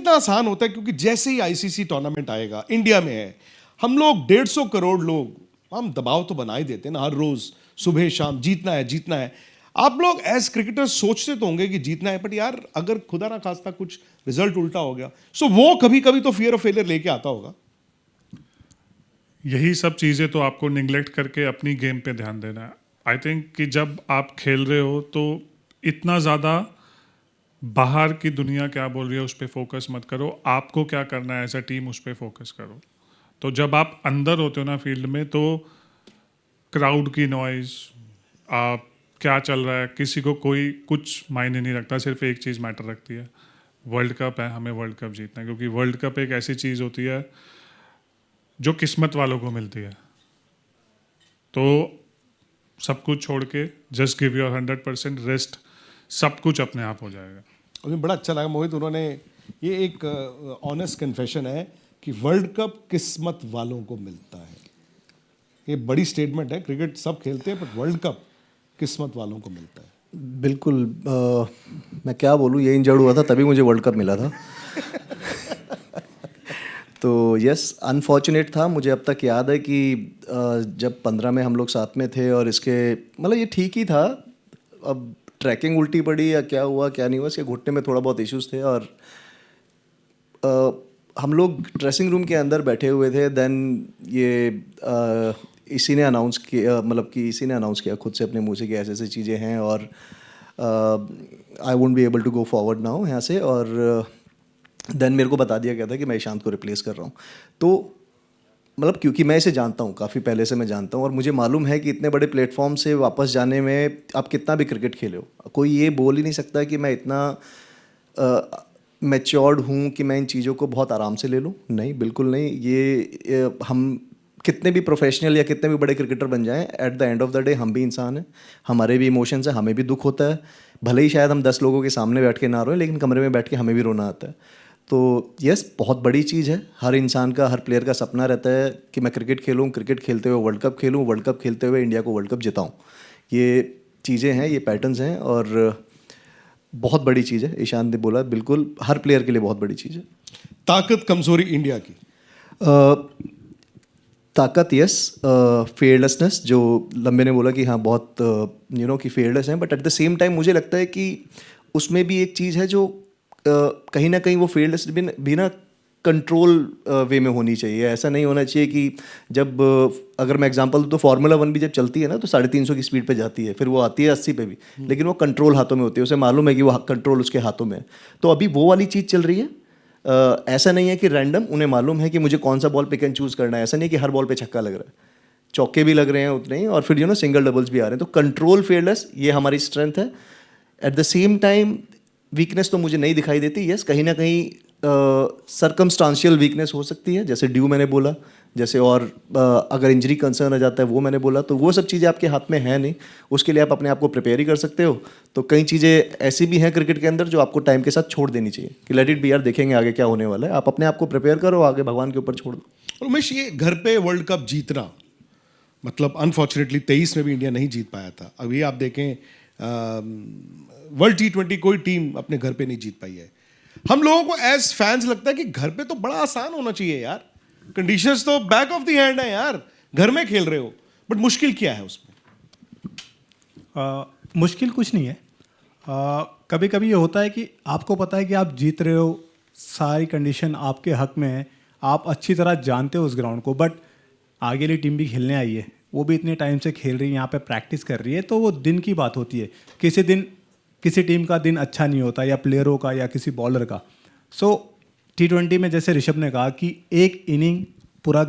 इतना आसान होता है क्योंकि जैसे ही आईसीसी टूर्नामेंट आएगा, इंडिया में है, हम लोग 150 करोड़ लोग, हम दबाव तो बना ही देते हैं ना, हर रोज सुबह शाम जीतना है जीतना है। आप लोग एज क्रिकेटर सोचते तो होंगे कि जीतना है, बट यार अगर खुदा ना खास्ता कुछ रिजल्ट उल्टा हो गया, सो वो कभी कभी तो फियर ऑफ फेलियर लेके आता होगा। यही सब चीज़ें तो आपको निगलेक्ट करके अपनी गेम पे ध्यान देना है। आई थिंक कि जब आप खेल रहे हो तो इतना ज़्यादा बाहर की दुनिया क्या बोल रही है उस पर फोकस मत करो, आपको क्या करना है एज अ टीम उस पर फोकस करो। तो जब आप अंदर होते हो ना फील्ड में, तो क्राउड की नॉइज, आप क्या चल रहा है, किसी को कोई कुछ मायने नहीं रखता, सिर्फ एक चीज़ मैटर रखती है, वर्ल्ड कप है, हमें वर्ल्ड कप जीतना है। क्योंकि वर्ल्ड कप एक ऐसी चीज़ होती है जो किस्मत वालों को मिलती है। तो सब कुछ छोड़ के जस्ट गिव योर 100%, रेस्ट सब कुछ अपने आप हो जाएगा। मुझे बड़ा अच्छा लगा मोहित, उन्होंने ये एक ऑनेस्ट कन्फेशन है कि वर्ल्ड कप किस्मत वालों को मिलता है। ये बड़ी स्टेटमेंट है, क्रिकेट सब खेलते हैं बट वर्ल्ड कप किस्मत वालों को मिलता है। बिल्कुल। मैं क्या बोलूँ, ये इंजर्ड हुआ था तभी मुझे वर्ल्ड कप मिला था। तो यस, अनफॉर्चुनेट था। मुझे अब तक याद है कि जब 15 में हम लोग साथ में थे और इसके मतलब ये ठीक ही था, अब ट्रैकिंग उल्टी पड़ी या क्या हुआ क्या नहीं हुआ, इसके घुटने में थोड़ा बहुत इश्यूज थे और हम लोग ड्रेसिंग रूम के अंदर बैठे हुए थे। देन ये इसी ने अनाउंस किया, मतलब कि इसी ने अनाउंस किया खुद से अपने मुंह से कि ऐसे ऐसी चीज़ें हैं और I won't be able to go forward now यहाँ से। और देन मेरे को बता दिया गया था कि मैं ईशांत को रिप्लेस कर रहा हूँ। तो मतलब क्योंकि मैं इसे जानता हूँ, काफ़ी पहले से मैं जानता हूँ और मुझे मालूम है कि इतने बड़े प्लेटफॉर्म से वापस जाने में आप कितना भी क्रिकेट खेले हो, कोई ये बोल ही नहीं सकता कि मैं इतना मैच्योर्ड हूँ कि मैं इन चीज़ों को बहुत आराम से ले लूँ। नहीं, बिल्कुल नहीं। ये हम कितने भी प्रोफेशनल या कितने भी बड़े क्रिकेटर बन जाएं, at the end of the day हम भी इंसान हैं, हमारे भी इमोशंस हैं, हमें भी दुख होता है। भले ही शायद हम 10 लोगों के सामने बैठ के ना रोएं, लेकिन कमरे में बैठ के हमें भी रोना आता है। तो यस, बहुत बड़ी चीज़ है। हर इंसान का, हर प्लेयर का सपना रहता है कि मैं क्रिकेट खेलूँ, क्रिकेट खेलते हुए वर्ल्ड कप खेलूँ, वर्ल्ड कप खेलते हुए इंडिया को वर्ल्ड कप जिताऊँ। ये चीज़ें हैं, ये पैटर्न्स हैं और बहुत बड़ी चीज़ है। ईशान ने बोला, बिल्कुल हर प्लेयर के लिए बहुत बड़ी चीज़ है। ताकत कमजोरी इंडिया की, ताकत यस, फेयरलेसनेस, जो लंबे ने बोला कि हाँ बहुत कि फेयरलेस हैं, but at the same time मुझे लगता है कि उसमें भी एक चीज़ है जो कहीं ना कहीं वो फेयरलेस भी ना कंट्रोल वे में होनी चाहिए। ऐसा नहीं होना चाहिए कि जब अगर मैं एग्जांपल दूँ तो फार्मूला 1 भी जब चलती है ना तो 350 की स्पीड पे जाती है, फिर वो आती है 80 पे भी, लेकिन वो कंट्रोल हाथों में होती है, उसे मालूम है कि वो कंट्रोल उसके हाथों में है। तो अभी वो वाली चीज़ चल रही है। ऐसा नहीं है कि रैंडम, उन्हें मालूम है कि मुझे कौन सा बॉल पिक एंड चूज़ करना है। ऐसा नहीं कि हर बॉल पे छक्का लग रहा है, चौके भी लग रहे हैं उतने ही, और फिर सिंगल डबल्स भी आ रहे हैं। तो कंट्रोल फेयरलेस, ये हमारी स्ट्रेंथ है। At the same time weakness तो मुझे नहीं दिखाई देती। यस, कहीं ना कहीं सरकमस्टांशियल वीकनेस हो सकती है, जैसे ड्यू मैंने बोला, जैसे और अगर इंजरी कंसर्न आ जाता है वो मैंने बोला। तो वो सब चीज़ें आपके हाथ में है नहीं, उसके लिए आप अपने आप को प्रिपेयर ही कर सकते हो। तो कई चीज़ें ऐसी भी हैं क्रिकेट के अंदर जो आपको टाइम के साथ छोड़ देनी चाहिए कि लेट इट बी यार, देखेंगे आगे क्या होने वाला है। आप अपने आप को प्रिपेयर करो, आगे भगवान के ऊपर छोड़ दो। और उमेश, ये घर पे वर्ल्ड कप जीतना, मतलब अनफॉर्चुनेटली 23 में भी इंडिया नहीं जीत पाया था। अभी आप देखें वर्ल्ड T20 कोई टीम अपने घर पे नहीं जीत पाई है। हम लोगों को एज फैंस लगता है कि घर पे तो बड़ा आसान होना चाहिए यार, कंडीशंस तो बैक ऑफ द हैंड है यार, घर में खेल रहे हो, बट मुश्किल क्या है उसमें? मुश्किल कुछ नहीं है। कभी कभी ये होता है कि आपको पता है कि आप जीत रहे हो, सारी कंडीशन आपके हक में है, आप अच्छी तरह जानते हो उस ग्राउंड को, बट आगे वाली टीम भी खेलने आई है, वो भी इतने टाइम से खेल रही है, यहाँ पे प्रैक्टिस कर रही है, तो वो दिन की बात होती है। किसी दिन किसी टीम का दिन अच्छा नहीं होता, या प्लेयरों का या किसी बॉलर का। सो T20 में जैसे ऋषभ ने कहा कि एक इनिंग पूरा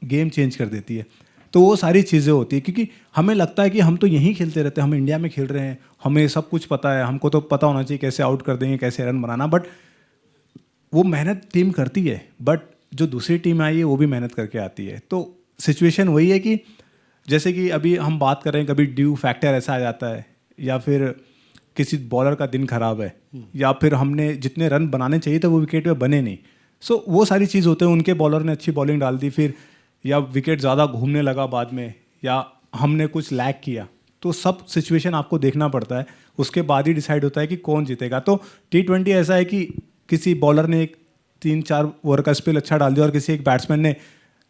गेम चेंज कर देती है। तो वो सारी चीज़ें होती है, क्योंकि हमें लगता है कि हम तो यहीं खेलते रहते हैं, हम इंडिया में खेल रहे हैं, हमें सब कुछ पता है, हमको तो पता होना चाहिए कैसे आउट कर देंगे, कैसे रन बनाना। बट वो मेहनत टीम करती है, बट जो दूसरी टीम आई है वो भी मेहनत करके आती है। तो सिचुएशन वही है कि जैसे कि अभी हम बात कर रहे हैं, कभी ड्यू फैक्टर ऐसा आ जाता है, या फिर किसी बॉलर का दिन खराब है, या फिर हमने जितने रन बनाने चाहिए थे वो विकेट पे बने नहीं। सो वो सारी चीज़ होते हैं, उनके बॉलर ने अच्छी बॉलिंग डाल दी, फिर या विकेट ज़्यादा घूमने लगा बाद में, या हमने कुछ लैग किया। तो सब सिचुएशन आपको देखना पड़ता है, उसके बाद ही डिसाइड होता है कि कौन जीतेगा। तो T20 ऐसा है कि किसी बॉलर ने एक 3-4 ओवर का स्पेल अच्छा डाल दिया और किसी एक बैट्समैन ने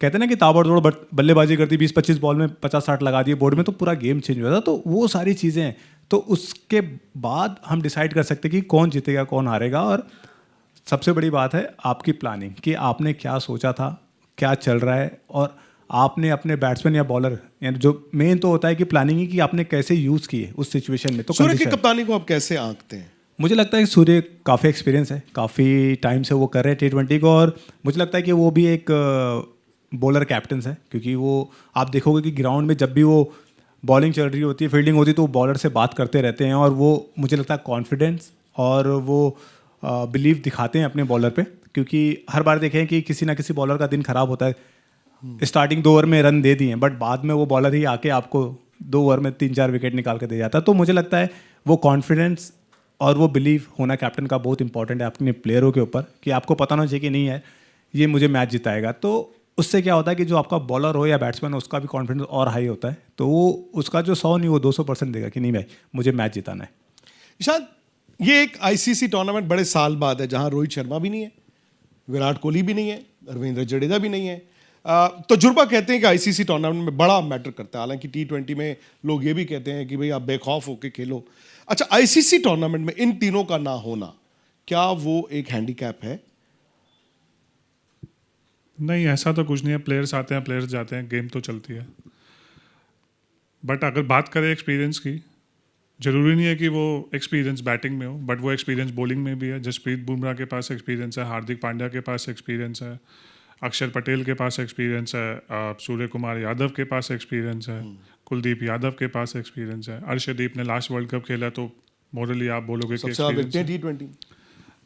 कहते हैं ना कि ताबड़तोड़ बल्लेबाजी करती 20-25 बॉल में 50-60 लगा दिए बोर्ड में, तो पूरा गेम चेंज हो जाता। तो वो सारी चीज़ें हैं, तो उसके बाद हम डिसाइड कर सकते हैं कि कौन जीतेगा कौन हारेगा। और सबसे बड़ी बात है आपकी प्लानिंग, कि आपने क्या सोचा था, क्या चल रहा है, और आपने अपने बैट्समैन या बॉलर, यानी जो मेन तो होता है कि प्लानिंग ही, कि आपने कैसे यूज़ की है उस सिचुएशन में। तो सूर्य की condition- कप्तानी को आप कैसे आंकते हैं? मुझे लगता है कि सूर्य काफ़ी एक्सपीरियंस है, काफ़ी टाइम से वो कर रहे हैं T20 को, और मुझे लगता है कि वो भी एक बॉलर कैप्टन है, क्योंकि वो आप देखोगे कि ग्राउंड में जब भी वो बॉलिंग चल रही होती है, फील्डिंग होती है, तो वो बॉलर से बात करते रहते हैं, और वो मुझे लगता है कॉन्फिडेंस और वो बिलीव दिखाते हैं अपने बॉलर पे। क्योंकि हर बार देखें कि किसी ना किसी बॉलर का दिन खराब होता है, स्टार्टिंग 2 ओवर में रन दे दिए, बट बाद में वो बॉलर ही आके आपको 2 ओवर में 3-4 विकेट निकाल के दे जाता है। तो मुझे लगता है वो कॉन्फिडेंस और वो बिलीव होना कैप्टन का बहुत इंपॉर्टेंट है अपने प्लेयरों के ऊपर, कि आपको पता होना चाहिए कि नहीं है ये मुझे मैच जिताएगा। तो उससे क्या होता है कि जो आपका बॉलर हो या बैट्समैन हो, उसका भी कॉन्फिडेंस और हाई होता है, तो वो उसका जो 100 नहीं वो 200% देगा कि नहीं भाई मुझे मैच जिताना है। शायद ये एक आईसीसी टूर्नामेंट बड़े साल बाद है, जहां रोहित शर्मा भी नहीं है, विराट कोहली भी नहीं है, रविंद्र जडेजा भी नहीं है। तजुर्बा कहते हैं कि आईसीसी टूर्नामेंट में बड़ा मैटर करता है, हालांकि T20 में लोग ये भी कहते हैं कि भाई आप बेखौफ होके खेलो। अच्छा, आईसीसी टूर्नामेंट में इन तीनों का ना होना, क्या वो एक हैंडीकैप है? नहीं, ऐसा तो कुछ नहीं है। प्लेयर्स आते हैं, प्लेयर्स जाते हैं, गेम तो चलती है। बट अगर बात करें एक्सपीरियंस की, जरूरी नहीं है कि वो एक्सपीरियंस बैटिंग में हो, बट वो एक्सपीरियंस बॉलिंग में भी है। जसप्रीत बुमराह के पास एक्सपीरियंस है, हार्दिक पांड्या के पास एक्सपीरियंस है, अक्षर पटेल के पास एक्सपीरियंस है, सूर्य कुमार यादव के पास एक्सपीरियंस है, कुलदीप यादव के पास एक्सपीरियंस है, अर्शदीप ने लास्ट वर्ल्ड कप खेला, तो मोरली आप बोलोगे कि सबसे ज्यादा एक्सपीरियंस देखते है। हैं T20।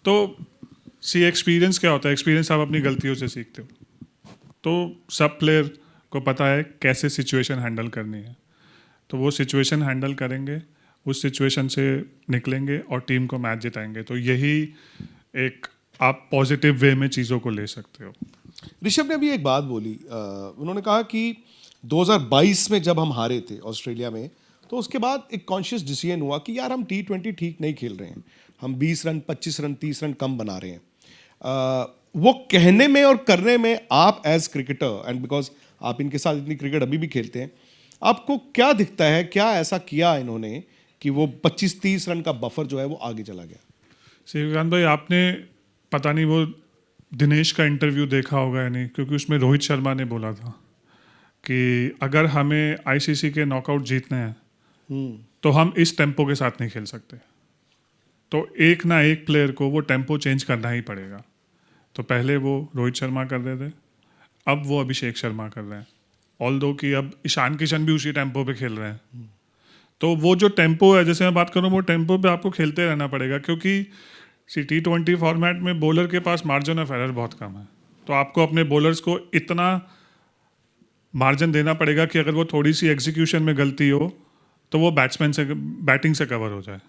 तो एक्सपीरियंस क्या होता है? एक्सपीरियंस आप अपनी गलतियों से सीखते हो। तो सब प्लेयर को पता है कैसे सिचुएशन हैंडल करनी है, तो वो सिचुएशन हैंडल करेंगे, उस सिचुएशन से निकलेंगे और टीम को मैच जिताएंगे। तो यही एक आप पॉजिटिव वे में चीज़ों को ले सकते हो। ऋषभ ने अभी एक बात बोली, उन्होंने कहा कि 2022 में जब हम हारे थे ऑस्ट्रेलिया में, तो उसके बाद एक कॉन्शियस डिसीजन हुआ कि यार हम T20 ठीक नहीं खेल रहे हैं, हम 20 रन 25 रन 30 रन कम बना रहे हैं। वो कहने में और करने में आप एज क्रिकेटर, एंड बिकॉज आप इनके साथ इतनी क्रिकेट अभी भी खेलते हैं, आपको क्या दिखता है, क्या ऐसा किया इन्होंने कि वो 25-30 रन का बफर जो है वो आगे चला गया? श्रीकांत भाई, आपने पता नहीं वो दिनेश का इंटरव्यू देखा होगा या नहीं, क्योंकि उसमें रोहित शर्मा ने बोला था कि अगर हमें आईसीसी के नॉकआउट जीतने हैं तो हम इस टेम्पो के साथ नहीं खेल सकते। तो एक ना एक प्लेयर को वो टेम्पो चेंज करना ही पड़ेगा। तो पहले वो रोहित शर्मा कर रहे थे, अब वो अभिषेक शर्मा कर रहे हैं, ऑल्दो कि अब ईशान किशन भी उसी टेम्पो पे खेल रहे हैं। तो वो जो टेम्पो है, जैसे मैं बात करूँ, वो टेम्पो पे आपको खेलते रहना पड़ेगा, क्योंकि T20 फॉर्मेट में बॉलर के पास मार्जिन ऑफ एरर बहुत कम है। तो आपको अपने बॉलर्स को इतना मार्जिन देना पड़ेगा कि अगर वो थोड़ी सी एग्जीक्यूशन में गलती हो तो वो बैट्समैन से बैटिंग से कवर हो जाए।